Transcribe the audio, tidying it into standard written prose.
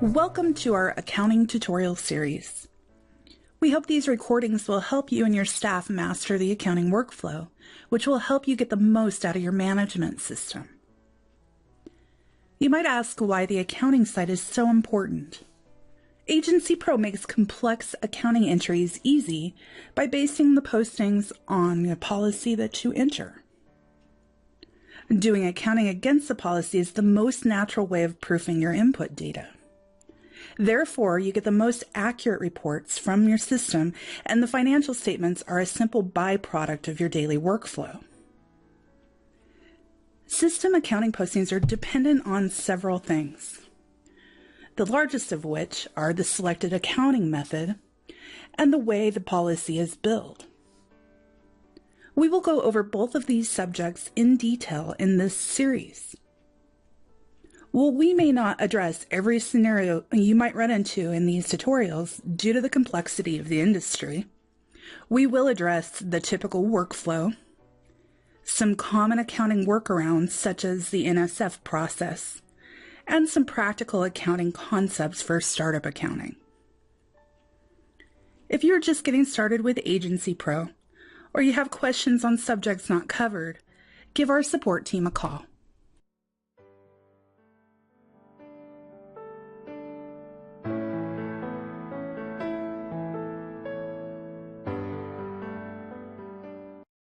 Welcome to our accounting tutorial series. We hope these recordings will help you and your staff master the accounting workflow, which will help you get the most out of your management system. You might ask why the accounting side is so important. AgencyPro makes complex accounting entries easy by basing the postings on the policy that you enter. Doing accounting against the policy is the most natural way of proofing your input data. Therefore, you get the most accurate reports from your system, and the financial statements are a simple byproduct of your daily workflow. System accounting postings are dependent on several things, the largest of which are the selected accounting method and the way the policy is billed. We will go over both of these subjects in detail in this series. While we may not address every scenario you might run into in these tutorials due to the complexity of the industry, we will address the typical workflow, some common accounting workarounds such as the NSF process, and some practical accounting concepts for startup accounting. If you're just getting started with AgencyPro, or you have questions on subjects not covered, give our support team a call.